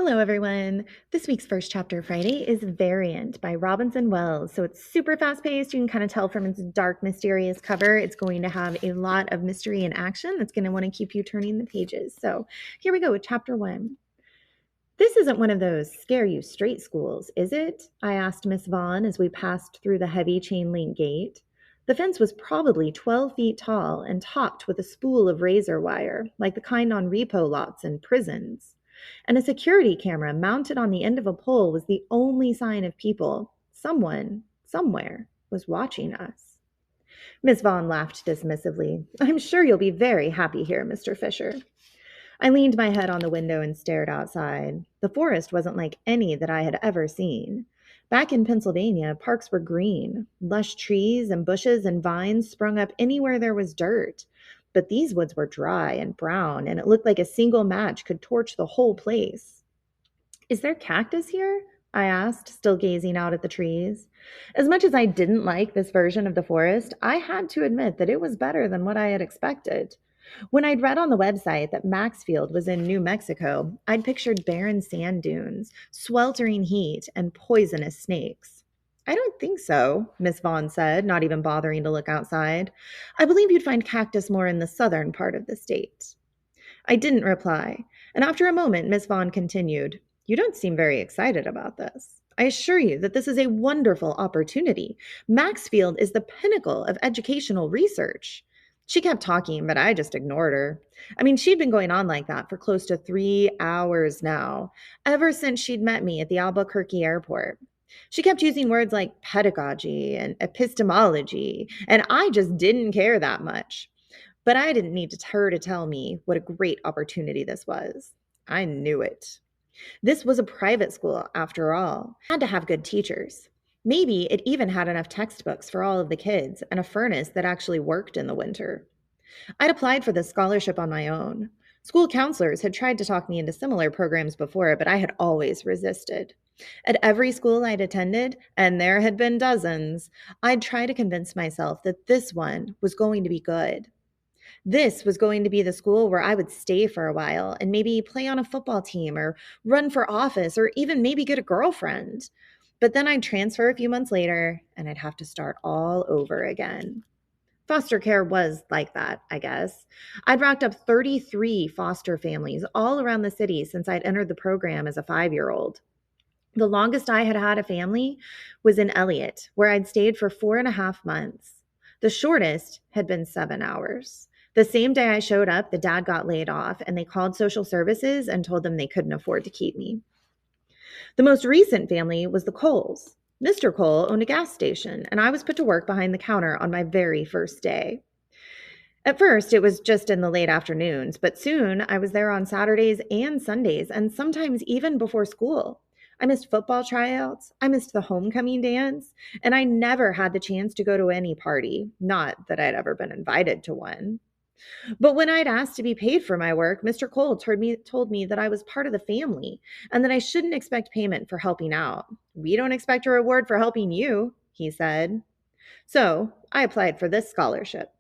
Hello, everyone. This week's First Chapter Friday is Variant by Robinson Wells. So it's super fast paced. You can kind of tell from its dark, mysterious cover. It's going to have a lot of mystery and action that's going to want to keep you turning the pages. So here we go with Chapter 1. This isn't one of those scare you straight schools, is it? I asked Miss Vaughn as we passed through the heavy chain link gate. The fence was probably 12 feet tall and topped with a spool of razor wire, like the kind on repo lots in prisons. And a security camera mounted on the end of a pole was the only sign of people. Someone, somewhere, was watching us. Miss Vaughn laughed dismissively. I'm sure you'll be very happy here, Mr. Fisher. I leaned my head on the window and stared outside. The forest wasn't like any that I had ever seen. Back in Pennsylvania, parks were green. Lush trees and bushes and vines sprung up anywhere there was dirt. But these woods were dry and brown, and it looked like a single match could torch the whole place. Is there cactus here? I asked, still gazing out at the trees. As much as I didn't like this version of the forest, I had to admit that it was better than what I had expected. When I'd read on the website that Maxfield was in New Mexico, I'd pictured barren sand dunes, sweltering heat, and poisonous snakes. I don't think so, Miss Vaughn said, not even bothering to look outside. I believe you'd find cactus more in the southern part of the state. I didn't reply, and after a moment, Miss Vaughn continued, You don't seem very excited about this. I assure you that this is a wonderful opportunity. Maxfield is the pinnacle of educational research. She kept talking, but I just ignored her. I mean, she'd been going on like that for close to 3 hours now, ever since she'd met me at the Albuquerque airport. She kept using words like pedagogy and epistemology, and I just didn't care that much. But I didn't need her to tell me what a great opportunity this was. I knew it. This was a private school, after all. It had to have good teachers. Maybe it even had enough textbooks for all of the kids and a furnace that actually worked in the winter. I'd applied for this scholarship on my own. School counselors had tried to talk me into similar programs before, but I had always resisted. At every school I'd attended, and there had been dozens, I'd try to convince myself that this one was going to be good. This was going to be the school where I would stay for a while and maybe play on a football team or run for office or even maybe get a girlfriend. But then I'd transfer a few months later and I'd have to start all over again. Foster care was like that, I guess. I'd racked up 33 foster families all around the city since I'd entered the program as a 5 year old. The longest I had had a family was in Elliott, where I'd stayed for 4.5 months. The shortest had been 7 hours. The same day I showed up, the dad got laid off, and they called social services and told them they couldn't afford to keep me. The most recent family was the Coles. Mr. Cole owned a gas station, and I was put to work behind the counter on my very first day. At first, it was just in the late afternoons, but soon I was there on Saturdays and Sundays, and sometimes even before school. I missed football tryouts, I missed the homecoming dance, and I never had the chance to go to any party. Not that I'd ever been invited to one. But when I'd asked to be paid for my work, Mr. Cole told me that I was part of the family and that I shouldn't expect payment for helping out. We don't expect a reward for helping you, he said. So I applied for this scholarship.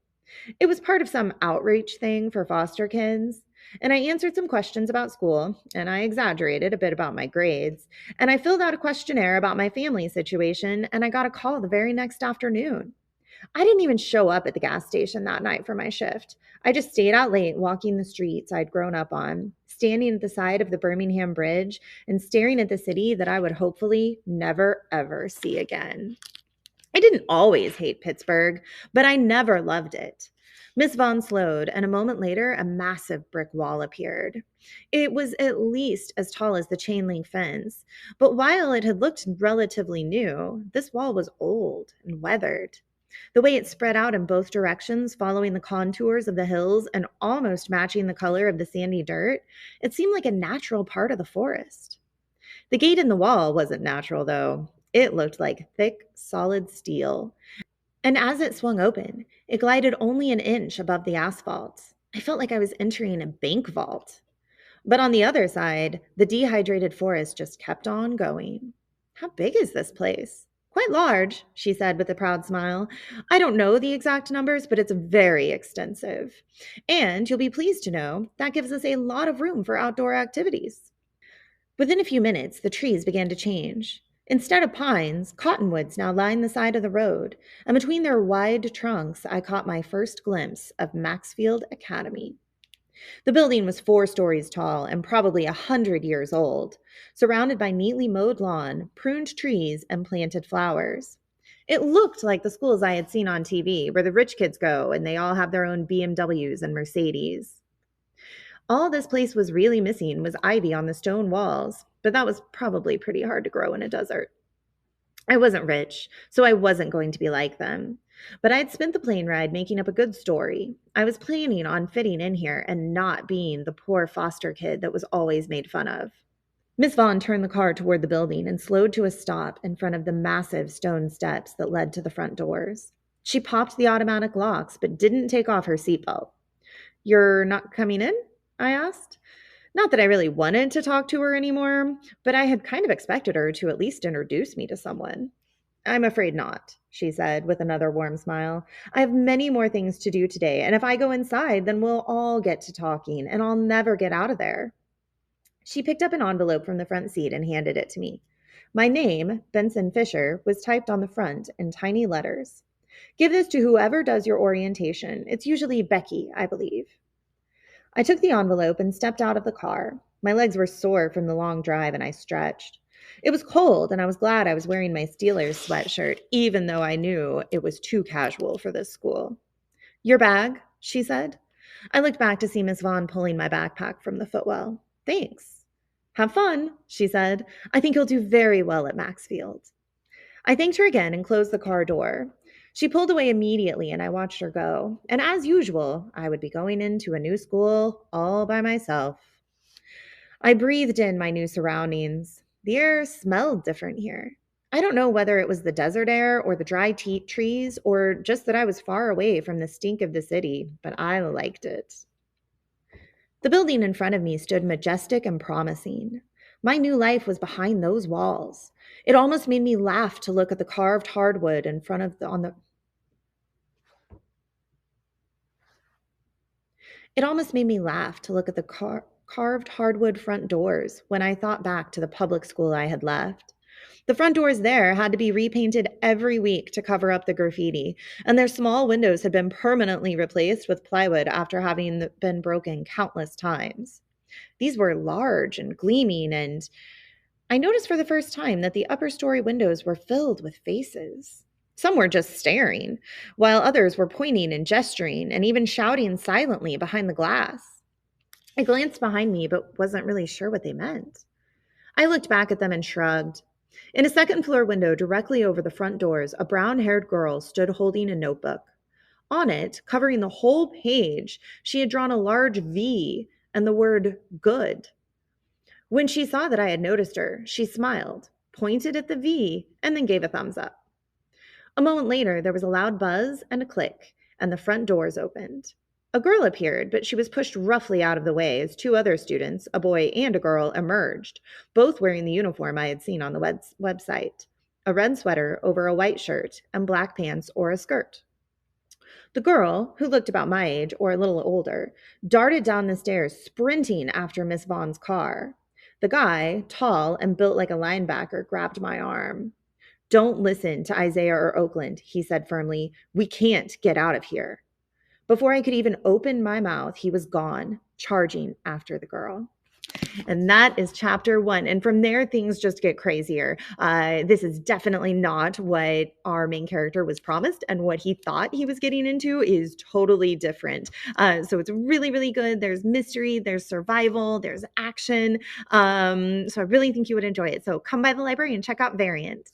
It was part of some outreach thing for foster kids. And I answered some questions about school, and I exaggerated a bit about my grades, and I filled out a questionnaire about my family situation, and I got a call the very next afternoon. I didn't even show up at the gas station that night for my shift. I just stayed out late walking the streets I'd grown up on, standing at the side of the Birmingham Bridge and staring at the city that I would hopefully never, ever see again. I didn't always hate Pittsburgh, but I never loved it. Miss Vaughn slowed, and a moment later, a massive brick wall appeared. It was at least as tall as the chain link fence, but while it had looked relatively new, this wall was old and weathered. The way it spread out in both directions, following the contours of the hills and almost matching the color of the sandy dirt, it seemed like a natural part of the forest. The gate in the wall wasn't natural, though. It looked like thick, solid steel. And as it swung open, it glided only an inch above the asphalt. I felt like I was entering a bank vault. But on the other side, the dehydrated forest just kept on going. How big is this place? Quite large, she said with a proud smile. I don't know the exact numbers, but it's very extensive. And you'll be pleased to know that gives us a lot of room for outdoor activities. Within a few minutes, the trees began to change. Instead of pines, cottonwoods now lined the side of the road, and between their wide trunks, I caught my first glimpse of Maxfield Academy. The building was 4 stories tall and probably 100 years old, surrounded by neatly mowed lawn, pruned trees, and planted flowers. It looked like the schools I had seen on TV, where the rich kids go and they all have their own BMWs and Mercedes. All this place was really missing was ivy on the stone walls, but that was probably pretty hard to grow in a desert. I wasn't rich, so I wasn't going to be like them. But I'd spent the plane ride making up a good story. I was planning on fitting in here and not being the poor foster kid that was always made fun of. Miss Vaughn turned the car toward the building and slowed to a stop in front of the massive stone steps that led to the front doors. She popped the automatic locks but didn't take off her seatbelt. "You're not coming in?" I asked. Not that I really wanted to talk to her anymore, but I had kind of expected her to at least introduce me to someone. "I'm afraid not," she said with another warm smile. "I have many more things to do today, and if I go inside, then we'll all get to talking, and I'll never get out of there." She picked up an envelope from the front seat and handed it to me. My name, Benson Fisher, was typed on the front in tiny letters. "Give this to whoever does your orientation. It's usually Becky, I believe." I took the envelope and stepped out of the car. My legs were sore from the long drive and I stretched. It was cold and I was glad I was wearing my Steelers sweatshirt, even though I knew it was too casual for this school. "Your bag?" she said. I looked back to see Miss Vaughn pulling my backpack from the footwell. "Thanks." "Have fun," she said. "I think you'll do very well at Maxfield." I thanked her again and closed the car door. She pulled away immediately and I watched her go. And as usual, I would be going into a new school all by myself. I breathed in my new surroundings. The air smelled different here. I don't know whether it was the desert air or the dry trees or just that I was far away from the stink of the city, but I liked it. The building in front of me stood majestic and promising. My new life was behind those walls. It almost made me laugh to look at the carved hardwood in front of the on the It almost made me laugh to look at the carved hardwood front doors when I thought back to the public school I had left. The front doors there had to be repainted every week to cover up the graffiti, and their small windows had been permanently replaced with plywood after having been broken countless times. These were large and gleaming, and I noticed for the first time that the upper story windows were filled with faces. Some were just staring, while others were pointing and gesturing and even shouting silently behind the glass. I glanced behind me but wasn't really sure what they meant. I looked back at them and shrugged. In a second floor window directly over the front doors, a brown haired girl stood holding a notebook. On it, covering the whole page, she had drawn a large V and the word good. When she saw that I had noticed her, she smiled, pointed at the V, and then gave a thumbs up. A moment later, there was a loud buzz and a click, and the front doors opened. A girl appeared, but she was pushed roughly out of the way as 2 other students, a boy and a girl, emerged, both wearing the uniform I had seen on the website, a red sweater over a white shirt and black pants or a skirt. The girl, who looked about my age or a little older, darted down the stairs, sprinting after Miss Vaughn's car. The guy, tall and built like a linebacker, grabbed my arm. "Don't listen to Isaiah or Oakland," he said firmly. "We can't get out of here." Before I could even open my mouth, he was gone, charging after the girl. And that is chapter 1. And from there, things just get crazier. This is definitely not what our main character was promised, and what he thought he was getting into is totally different. So it's really, really good. There's mystery, there's survival, there's action. So I really think you would enjoy it. So come by the library and check out Variant.